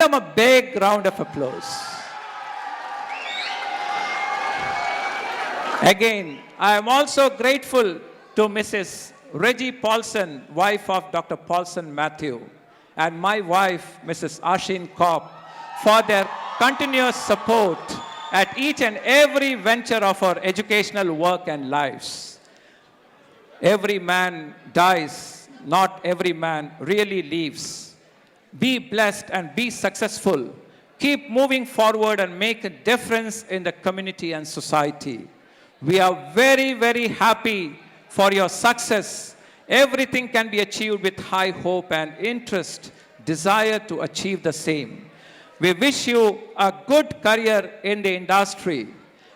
Give them a big round of applause. Again, I am also grateful to Mrs. Reggie Paulson, wife of Dr. Paulson Mathew, and my wife, Mrs. Ashin Kaup, for their continuous support at each and every venture of our educational work and lives. Every man dies, not every man really lives. Be blessed and be successful. Keep moving forward and make a difference in the community and society. We are very, very happy for your success. Everything can be achieved with high hope and interest, desire to achieve the same. We wish you a good career in the industry.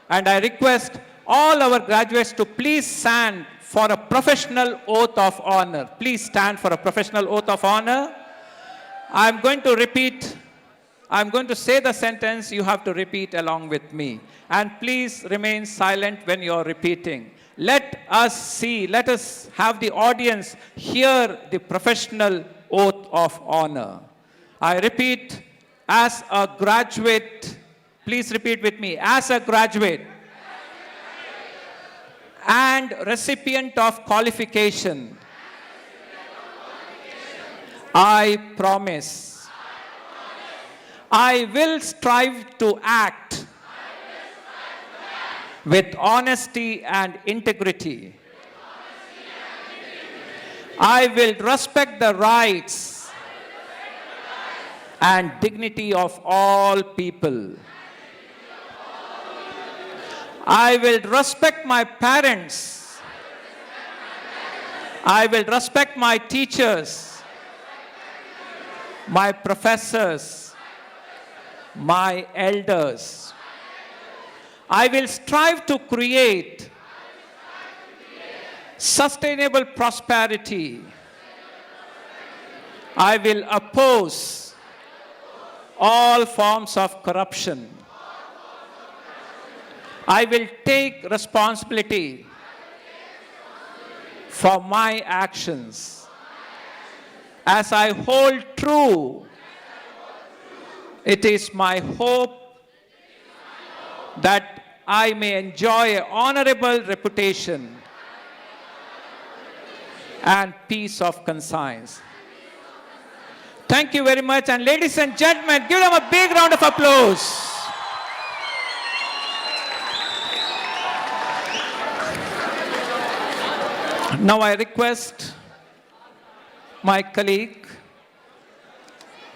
And I request all our graduates to please stand for a professional oath of honor. Please stand for a professional oath of honor. I'm going to say the sentence, you have to repeat along with me. And please remain silent when you're repeating. Let us have the audience hear the professional oath of honor. I repeat, as a graduate, please repeat with me, as a graduate and recipient of qualification, I promise I will strive to act with honesty and integrity. I will respect the rights and dignity of all people. I will respect my parents. I will respect my teachers, my professors, my elders. I will strive to create sustainable prosperity. I will oppose all forms of corruption. I will take responsibility for my actions. As I hold true, it is my hope that I may enjoy an honorable reputation and peace of conscience. Thank you very much. And ladies and gentlemen, give them a big round of applause. Now I request my colleague,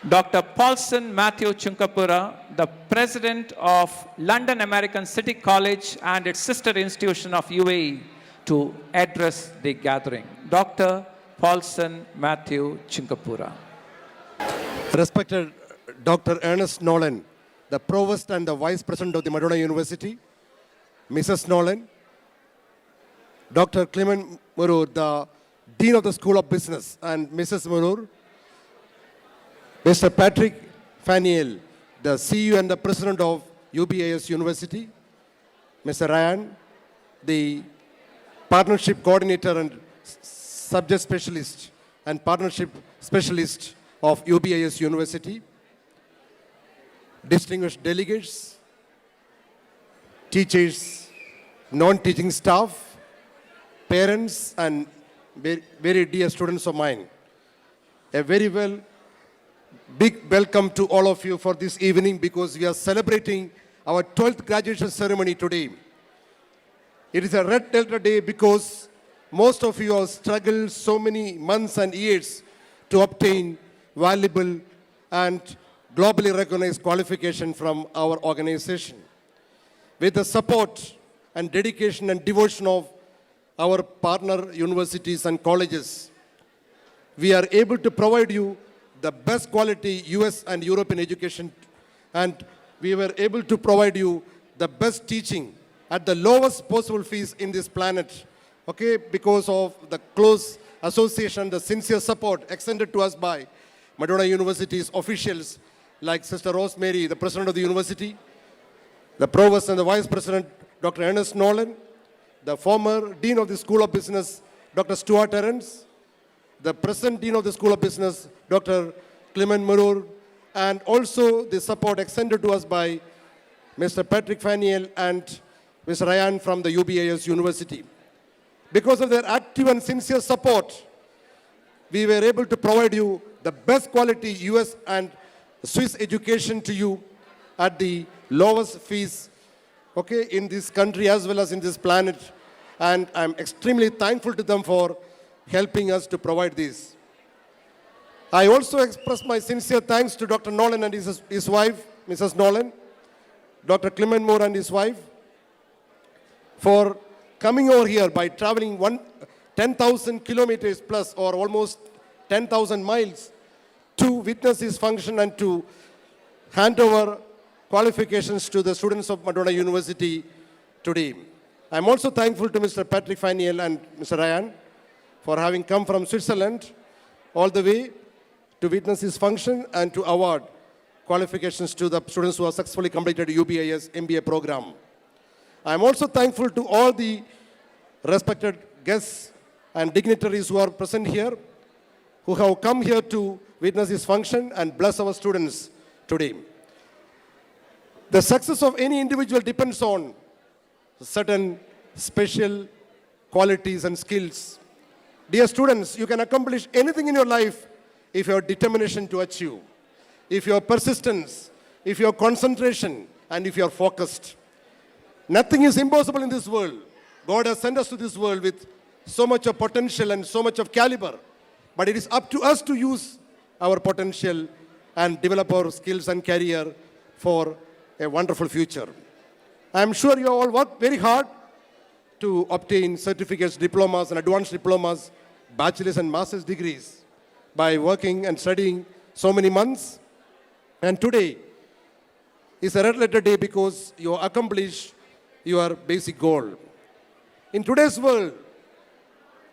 Dr. Paulson Mathew Chunkapura, the President of London American City College and its sister institution of UAE, to address the gathering. Dr. Paulson Mathew Chunkapura. Respected Dr. Ernest Nolan, the Provost and the Vice President of the Madonna University, Mrs. Nolan, Dr. Clement Murur, the Dean of the School of Business, and Mrs. Murur, Mr. Patrick Faniel, the CEO and the President of UBIS University, Mr. Ryan, the Partnership Coordinator and Subject Specialist and Partnership Specialist of UBIS University, distinguished delegates, teachers, non-teaching staff, parents, and very dear students of mine. A very big welcome to all of you for this evening, because we are celebrating our 12th graduation ceremony today. It is a red letter day because most of you have struggled so many months and years to obtain valuable and globally recognized qualification from our organization. With the support and dedication and devotion of our partner universities and colleges, we are able to provide you the best quality US and European education, and we were able to provide you the best teaching at the lowest possible fees in this planet, okay, because of the close association, the sincere support extended to us by Madonna University's officials like Sister Rosemary, the President of the University, the Provost and the Vice President, Dr. Ernest Nolan, the former Dean of the School of Business, Dr. Stuart Terrence, the present Dean of the School of Business, Dr. Clement Murur, and also the support extended to us by Mr. Patrick Faniel and Mr. Ryan from the UBIS University. Because of their active and sincere support, we were able to provide you the best quality US and Swiss education to you at the lowest fees, okay, in this country as well as in this planet. And I'm extremely thankful to them for helping us to provide this. I also express my sincere thanks to Dr. Nolan and his wife, Mrs. Nolan, Dr. Clement Moore and his wife, for coming over here by traveling 10,000 kilometers plus, or almost 10,000 miles, to witness this function and to hand over qualifications to the students of Madonna University today. I'm also thankful to Mr. Patrick Faniel and Mr. Ryan for having come from Switzerland all the way to witness this function and to award qualifications to the students who have successfully completed UBIS MBA program. I'm also thankful to all the respected guests and dignitaries who are present here, who have come here to witness this function and bless our students today. The success of any individual depends on certain special qualities and skills. Dear students, you can accomplish anything in your life if you have determination to achieve, if you have persistence, if you have concentration, and if you are focused. Nothing is impossible in this world. God has sent us to this world with so much of potential and so much of caliber. But it is up to us to use our potential and develop our skills and career for a wonderful future. I am sure you all worked very hard to obtain certificates, diplomas, and advanced diplomas, bachelor's and master's degrees by working and studying so many months. And today is a red letter day because you accomplish your basic goal. In today's world,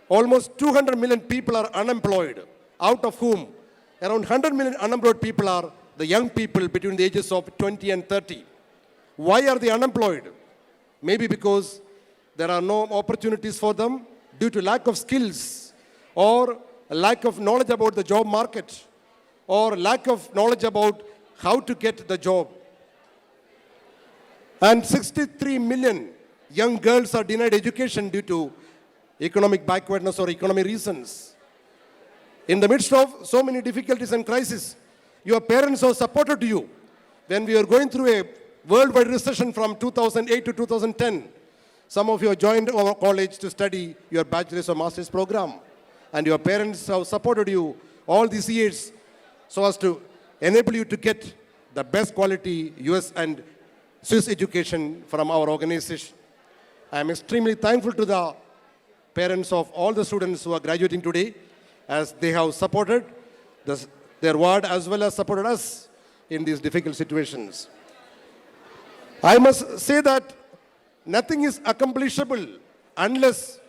almost 200 million people are unemployed, out of whom around 100 million unemployed people are the young people between the ages of 20 and 30. Why are they unemployed? Maybe because there are no opportunities for them due to lack of skills, or lack of knowledge about the job market, or lack of knowledge about how to get the job. And 63 million young girls are denied education due to economic backwardness or economic reasons. In the midst of so many difficulties and crises, your parents have supported you. When we were going through a worldwide recession from 2008 to 2010, some of you have joined our college to study your bachelor's or master's program. And your parents have supported you all these years so as to enable you to get the best quality US and Swiss education from our organization. I am extremely thankful to the parents of all the students who are graduating today, as they have supported their ward as well as supported us in these difficult situations. I must say that nothing is accomplishable unless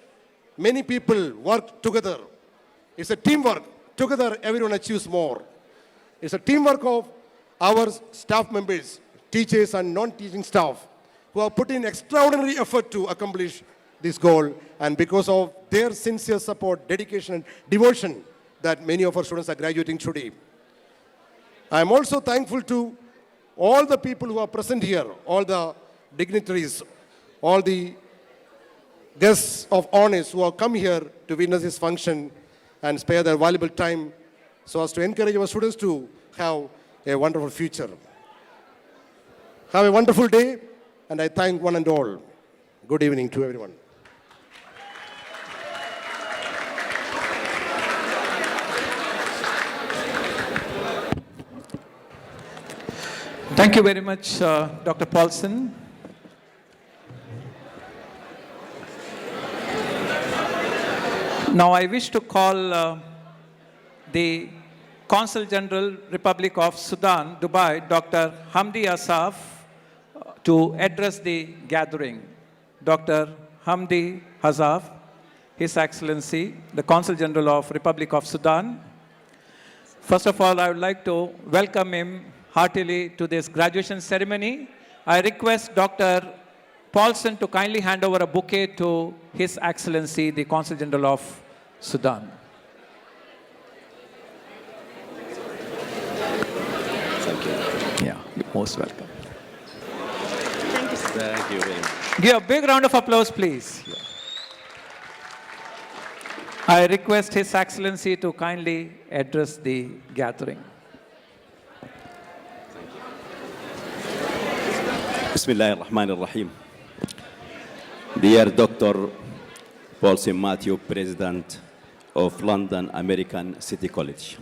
many people work together. It's a teamwork. Together, everyone achieves more. It's a teamwork of our staff members, teachers and non-teaching staff, who have put in extraordinary effort to accomplish this goal, and because of their sincere support, dedication, and devotion, that many of our students are graduating today. I am also thankful to all the people who are present here, all the dignitaries, all the guests of honors who have come here to witness this function and spare their valuable time so as to encourage our students to have a wonderful future. Have a wonderful day, and I thank one and all. Good evening to everyone. Thank you very much, Dr. Paulson. Now I wish to call the Consul General, Republic of Sudan, Dubai, Dr. Hamdi Asaf, to address the gathering. Dr. Hamdi Asaf, His Excellency, the Consul General of Republic of Sudan. First of all, I would like to welcome him heartily to this graduation ceremony. I request Dr. Paulson to kindly hand over a bouquet to His Excellency, the Consul General of Sudan. Yeah, you're most welcome. Thank you, sir. Thank you very much. Give a big round of applause, please. Yeah. I request His Excellency to kindly address the gathering. Bismillah ar-Rahman ar-Rahim. Dear Dr. Paulson Mathew, President of London American City College,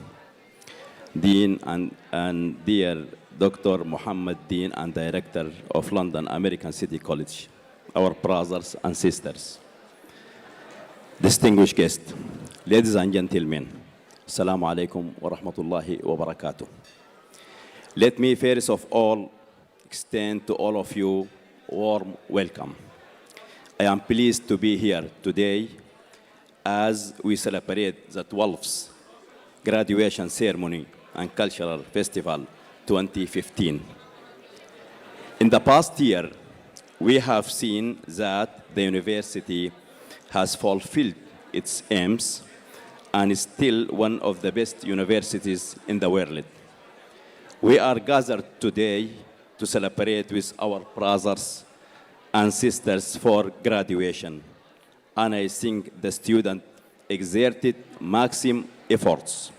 Dean and dear Dr. Mohamed, Dean and Director of London American City College, our brothers and sisters, distinguished guests, ladies and gentlemen, Assalamu alaikum wa rahmatullahi wa barakatuh. Let me first of all extend to all of you warm welcome. I am pleased to be here today as we celebrate the 12th graduation ceremony and cultural festival 2015. In the past year, we have seen that the university has fulfilled its aims and is still one of the best universities in the world. We are gathered today to celebrate with our brothers and sisters for graduation, and I think the students exerted maximum efforts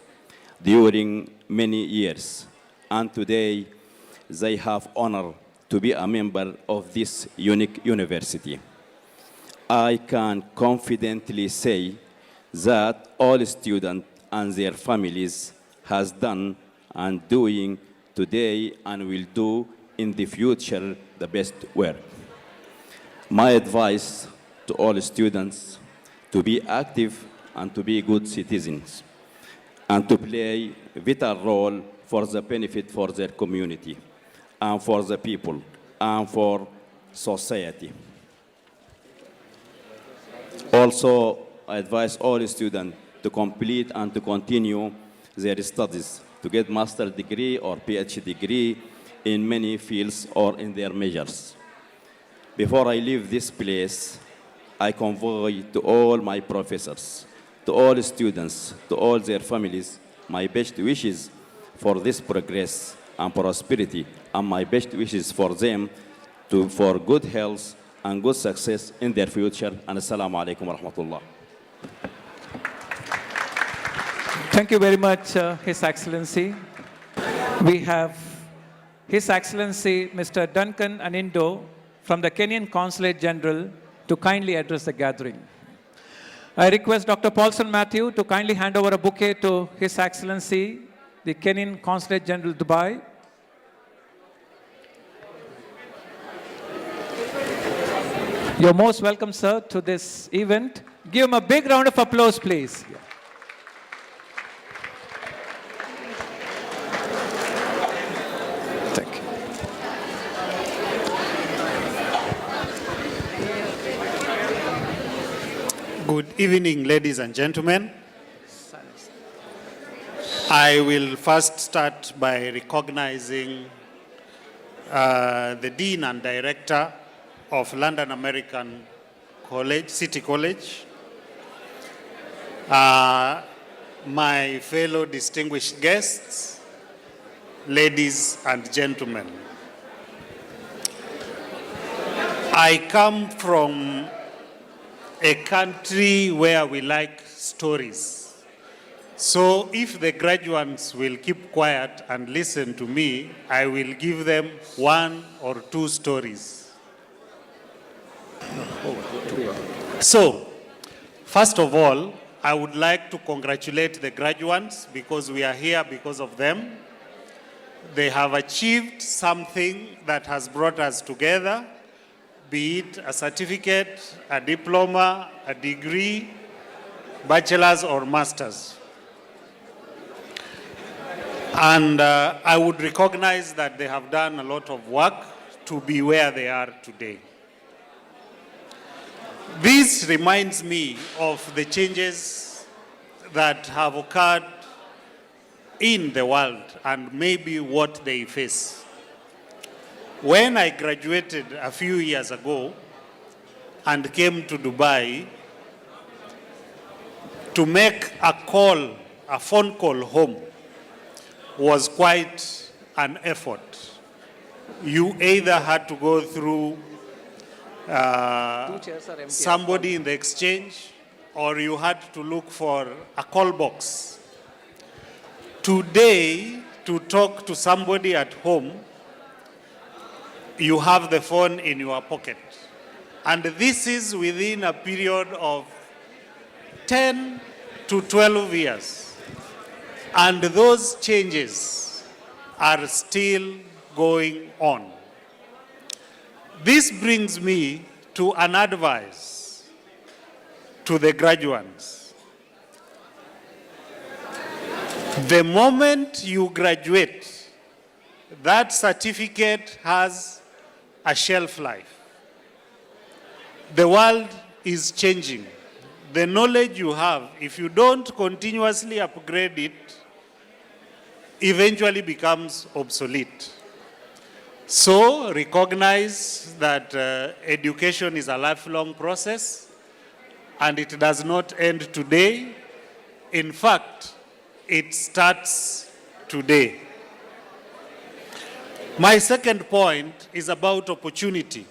during many years, and today they have honor to be a member of this unique university. I can confidently say that all students and their families has done and doing today and will do in the future the best work. My advice to all students to be active and to be good citizens and to play a vital role for the benefit for their community and for the people and for society. Also, I advise all students to complete and to continue their studies to get master's degree or PhD degree in many fields or in their majors. Before I leave this place, I convey to all my professors, to all students, to all their families, my best wishes for this progress and prosperity, and my best wishes for them for good health and good success in their future. And assalamu alaikum wa rahmatullah. Thank you very much, His Excellency. We have His Excellency Mr. Duncan Anindo from the Kenyan Consulate General to kindly address the gathering. I request Dr. Paulson Mathew to kindly hand over a bouquet to His Excellency, the Kenyan Consulate General, Dubai. You're most welcome, sir, to this event. Give him a big round of applause, please. Thank you. Good evening, ladies and gentlemen. I will first start by recognizing the Dean and Director of London American College, City College, my fellow distinguished guests, ladies and gentlemen. I come from a country where we like stories. So if the graduates will keep quiet and listen to me, I will give them 1 or 2 stories. So, first of all, I would like to congratulate the graduates because we are here because of them. They have achieved something that has brought us together, be it a certificate, a diploma, a degree, bachelor's or master's. And I would recognize that they have done a lot of work to be where they are today. This reminds me of the changes that have occurred in the world and maybe what they face. When I graduated a few years ago and came to Dubai, to make a phone call home was quite an effort. you either had to go through somebody in the exchange, or you had to look for a call box. Today, to talk to somebody at home, you have the phone in your pocket. And this is within a period of 10 to 12 years. And those changes are still going on. This brings me to an advice to the graduates. The moment you graduate, that certificate has a shelf life. The world is changing. The knowledge you have, if you don't continuously upgrade it, eventually becomes obsolete. So recognize that education is a lifelong process, and it does not end today. In fact, it starts today. My second point is about opportunity.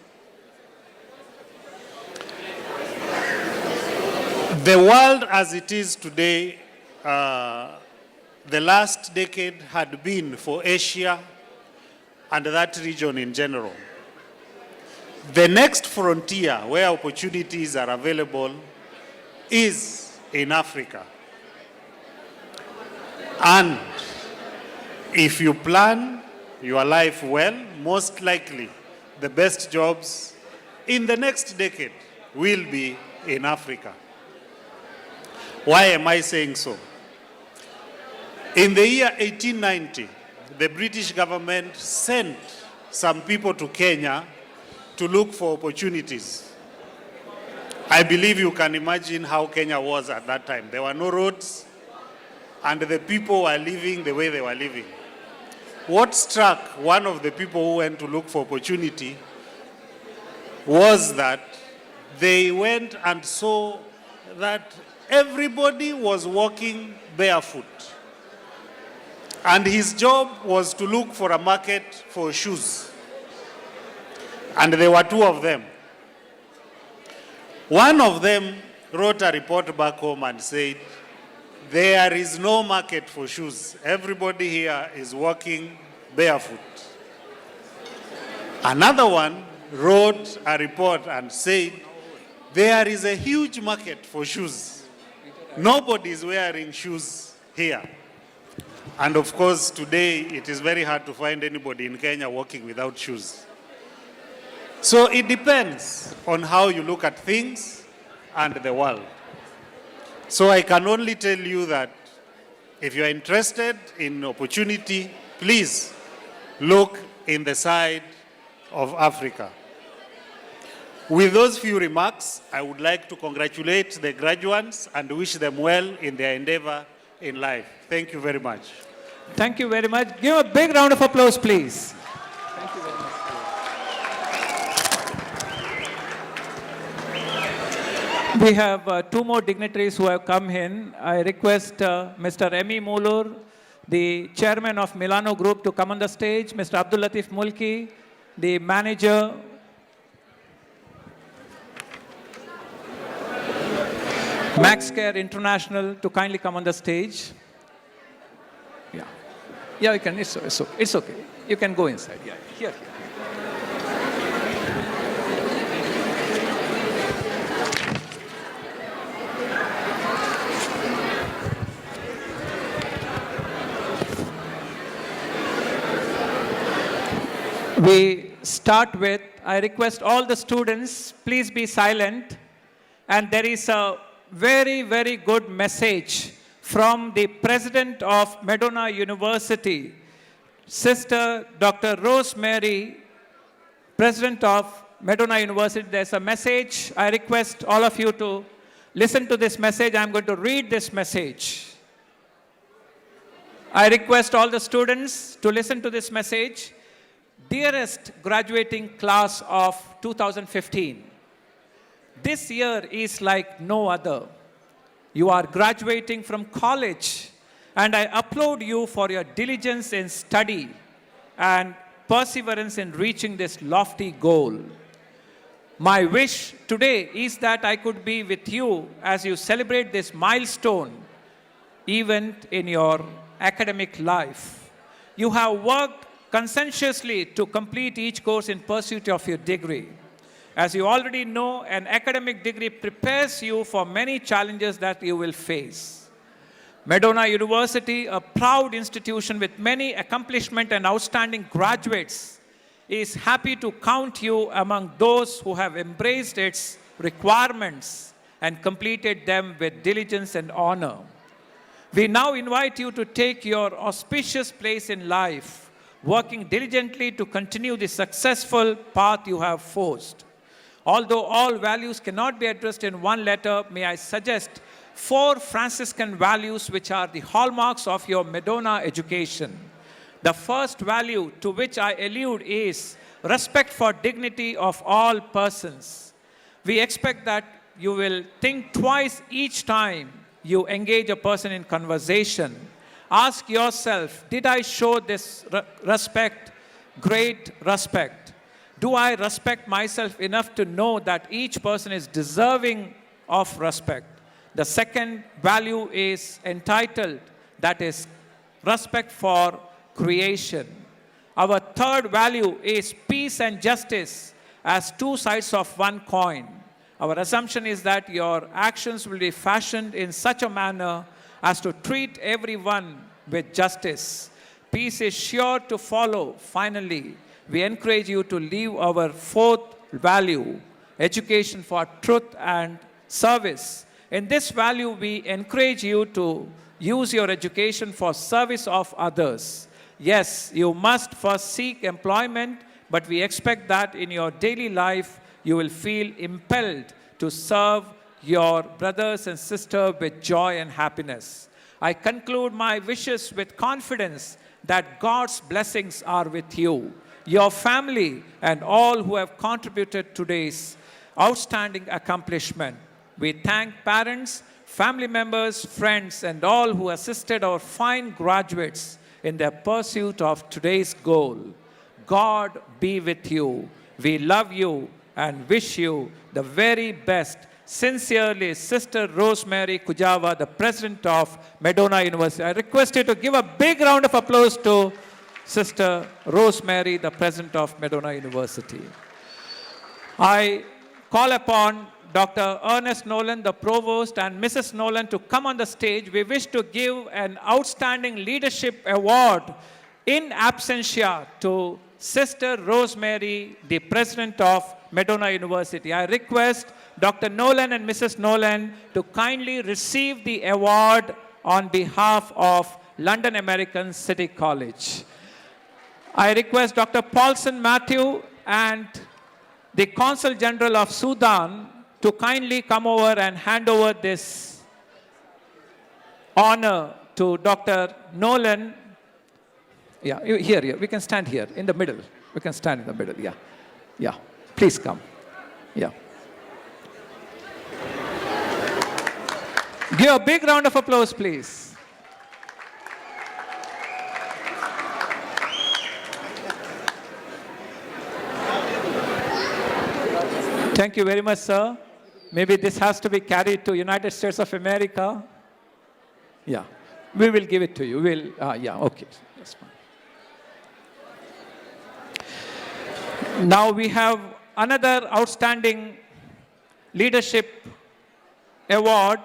The world as it is today, the last decade had been for Asia and that region in general. The next frontier where opportunities are available is in Africa. And if you plan your life well, most likely the best jobs in the next decade will be in Africa. Why am I saying so? In the year 1890, the British government sent some people to Kenya to look for opportunities. I believe you can imagine how Kenya was at that time. There were no roads, and the people were living the way they were living. What struck one of the people who went to look for opportunity was that they went and saw that everybody was walking barefoot. And his job was to look for a market for shoes. And there were two of them. One of them wrote a report back home and said, there is no market for shoes. Everybody here is walking barefoot. Another one wrote a report and said, there is a huge market for shoes. Nobody is wearing shoes here. And of course, today it is very hard to find anybody in Kenya walking without shoes. So it depends on how you look at things and the world. So I can only tell you that if you are interested in opportunity, please look in the side of Africa. With those few remarks, I would like to congratulate the graduates and wish them well in their endeavor in life. Thank you very much. Thank you very much. Give a big round of applause, please. Thank you very much. We have two more dignitaries who have come in. I request Mr. Emi Mulur, the chairman of Milano Group, to come on the stage. Mr. Abdul Latif Mulki, the manager. Max Care International, to kindly come on the stage. Yeah, you can. It's okay. You can go inside. Yeah, here. We start with, I request all the students, please be silent. And there is a very, very good message from the president of Medona University, Sister Dr. Rosemary, president of Medona University. There's a message. I request all of you to listen to this message. I'm going to read this message. I request all the students to listen to this message. Dearest graduating class of 2015, this year is like no other. You are graduating from college, and I applaud you for your diligence in study and perseverance in reaching this lofty goal. My wish today is that I could be with you as you celebrate this milestone event in your academic life. You have worked conscientiously to complete each course in pursuit of your degree. As you already know, an academic degree prepares you for many challenges that you will face. Madonna University, a proud institution with many accomplishments and outstanding graduates, is happy to count you among those who have embraced its requirements and completed them with diligence and honor. We now invite you to take your auspicious place in life, working diligently to continue the successful path you have forged. Although all values cannot be addressed in one letter, may I suggest 4 Franciscan values which are the hallmarks of your Madonna education. The first value to which I allude is respect for dignity of all persons. We expect that you will think twice each time you engage a person in conversation. Ask yourself, did I show this respect, great respect? Do I respect myself enough to know that each person is deserving of respect? The second value is entitled, that is respect for creation. Our third value is peace and justice as 2 sides of one coin. Our assumption is that your actions will be fashioned in such a manner as to treat everyone with justice. Peace is sure to follow. Finally, we encourage you to leave our 4th value, education for truth and service. In this value, we encourage you to use your education for service of others. Yes, you must first seek employment, but we expect that in your daily life, you will feel impelled to serve your brothers and sisters with joy and happiness. I conclude my wishes with confidence that God's blessings are with you, your family, and all who have contributed to today's outstanding accomplishment. We thank parents, family members, friends, and all who assisted our fine graduates in their pursuit of today's goal. God be with you. We love you and wish you the very best. Sincerely, Sister Rosemary Kujava, the President of Madonna University. I request you to give a big round of applause to Sister Rosemary, the President of Madonna University. I call upon Dr. Ernest Nolan, the Provost, and Mrs. Nolan to come on the stage. We wish to give an Outstanding Leadership Award in absentia to Sister Rosemary, the President of Madonna University. I request Dr. Nolan and Mrs. Nolan to kindly receive the award on behalf of London American City College. I request Dr. Paulson Mathew and the Consul General of Sudan to kindly come over and hand over this honor to Dr. Nolan. Yeah, here, we can stand here in the middle. We can stand in the middle, yeah. Please come, yeah. Give a big round of applause, please. Thank you very much, sir. Maybe this has to be carried to United States of America. Yeah, we will give it to you. Yeah, okay, that's fine. Now we have another outstanding leadership award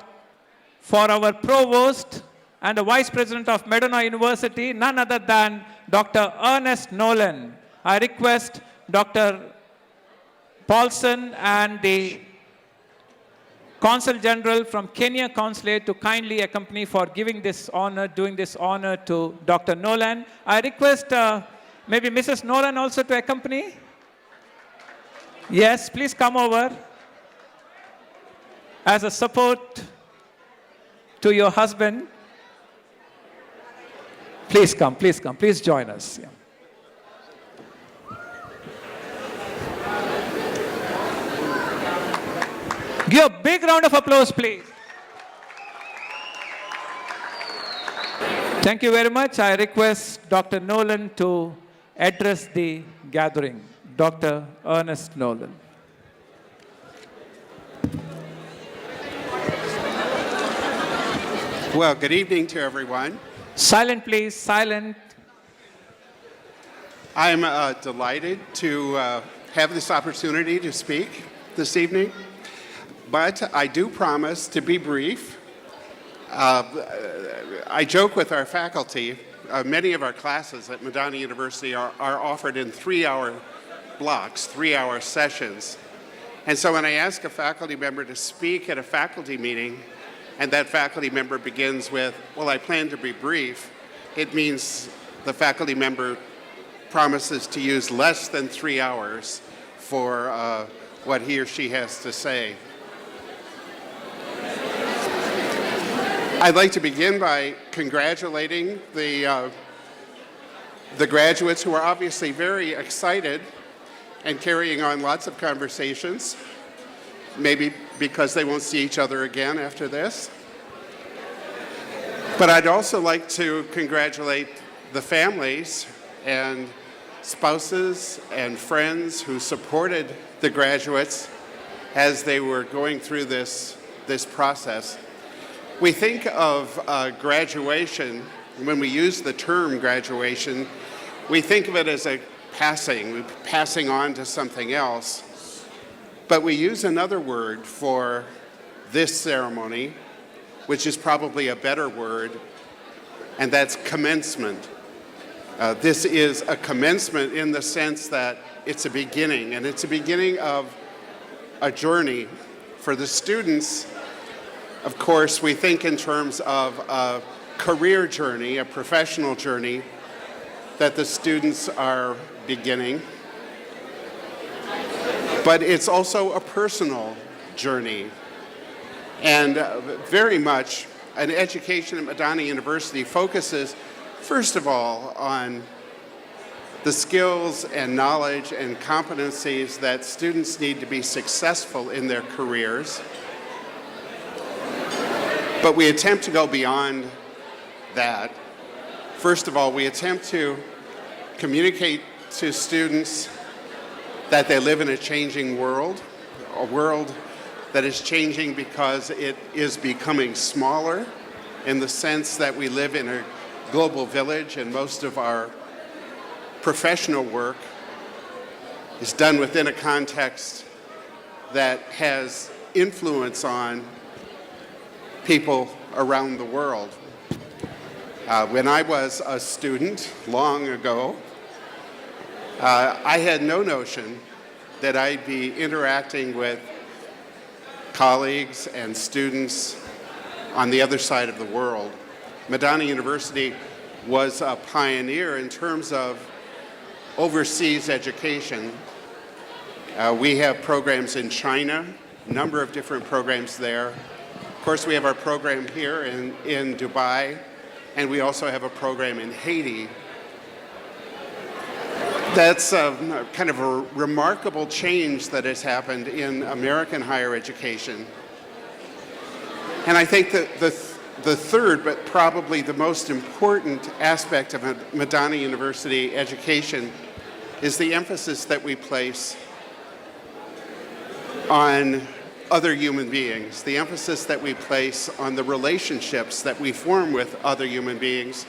for our Provost and the Vice President of Madonna University, none other than Dr. Ernest Nolan. I request Dr. Paulson and the Consul General from Kenya Consulate to kindly accompany for giving this honor, doing this honor to Dr. Nolan. I request maybe Mrs. Nolan also to accompany. Yes, please come over as a support to your husband. Please come, please join us. Yeah. Give a big round of applause, please. Thank you very much. I request Dr. Nolan to address the gathering. Dr. Ernest Nolan. Well, good evening to everyone. Silent, please, silent. I'm delighted to have this opportunity to speak this evening, but I do promise to be brief. I joke with our faculty. Many of our classes at Madonna University are offered in 3-hour blocks, 3-hour sessions. And so when I ask a faculty member to speak at a faculty meeting, and that faculty member begins with, well, I plan to be brief, it means the faculty member promises to use less than 3 hours for what he or she has to say. I'd like to begin by congratulating the graduates who are obviously very excited and carrying on lots of conversations, maybe because they won't see each other again after this. But I'd also like to congratulate the families and spouses and friends who supported the graduates as they were going through this process. We think of graduation, when we use the term graduation, we think of it as a passing on to something else. But we use another word for this ceremony, which is probably a better word, and that's commencement. This is a commencement in the sense that it's a beginning, and it's a beginning of a journey. For the students, of course, we think in terms of a career journey, a professional journey that the students are beginning. But it's also a personal journey. And very much an education at Madonna University focuses, first of all, on the skills and knowledge and competencies that students need to be successful in their careers. But we attempt to go beyond that. First of all, we attempt to communicate to students that they live in a changing world, a world that is changing because it is becoming smaller in the sense that we live in a global village and most of our professional work is done within a context that has influence on people around the world. When I was a student long ago, I had no notion that I'd be interacting with colleagues and students on the other side of the world. Madonna University was a pioneer in terms of overseas education. We have programs in China, a number of different programs there. Of course, we have our program here in Dubai, and we also have a program in Haiti. That's kind of a remarkable change that has happened in American higher education. And I think that the third, but probably the most important aspect of Madonna University education is the emphasis that we place on other human beings, the emphasis that we place on the relationships that we form with other human beings,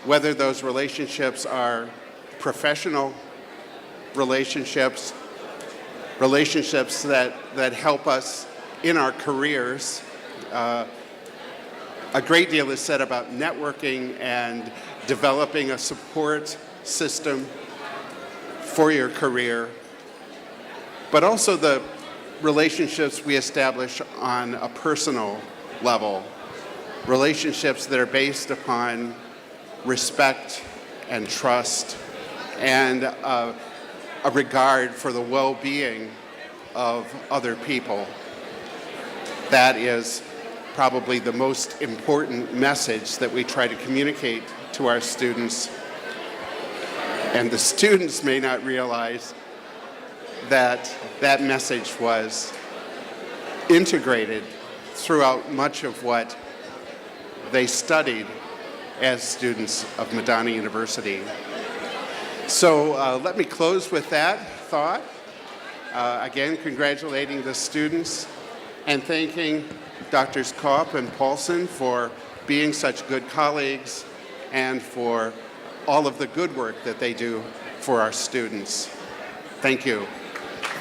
whether those relationships are professional relationships, relationships that help us in our careers. A great deal is said about networking and developing a support system for your career, but also the relationships we establish on a personal level, relationships that are based upon respect and trust and a regard for the well-being of other people. That is probably the most important message that we try to communicate to our students. And the students may not realize that that message was integrated throughout much of what they studied as students of Madonna University. So let me close with that thought. Again, congratulating the students and thanking Drs. Kaup and Paulson for being such good colleagues and for all of the good work that they do for our students. Thank you.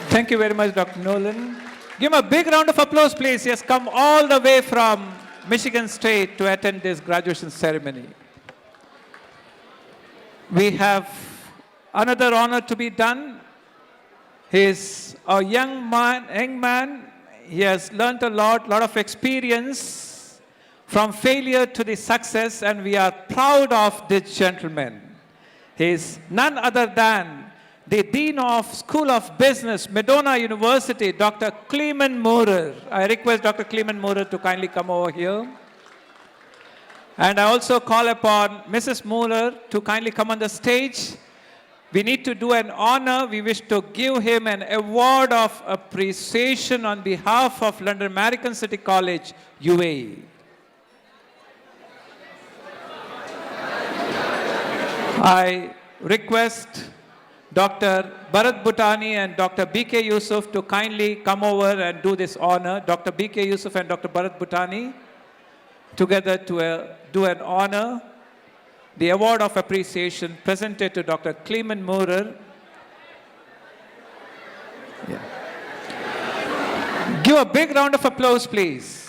Thank you very much, Dr. Nolan. Give him a big round of applause, please. He has come all the way from Michigan State to attend this graduation ceremony. We have another honor to be done. He is a young man. He has learned a lot of experience from failure to the success, and we are proud of this gentleman. He is none other than the Dean of School of Business, Medona University, Dr. Clement Moorer. I request Dr. Clement Moorer to kindly come over here. And I also call upon Mrs. Moorer to kindly come on the stage. We need to do an honor. We wish to give him an award of appreciation on behalf of London American City College, UAE. I request Dr. Bharat Bhutani and Dr. B.K. Yusuf to kindly come over and do this honor. Dr. B.K. Yusuf and Dr. Bharat Bhutani together to do an honor, the award of appreciation presented to Dr. Clement Moorer. Yeah. Give a big round of applause, please.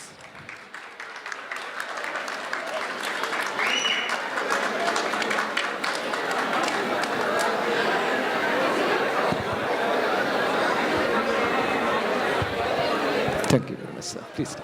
Thank you very much, sir. Please.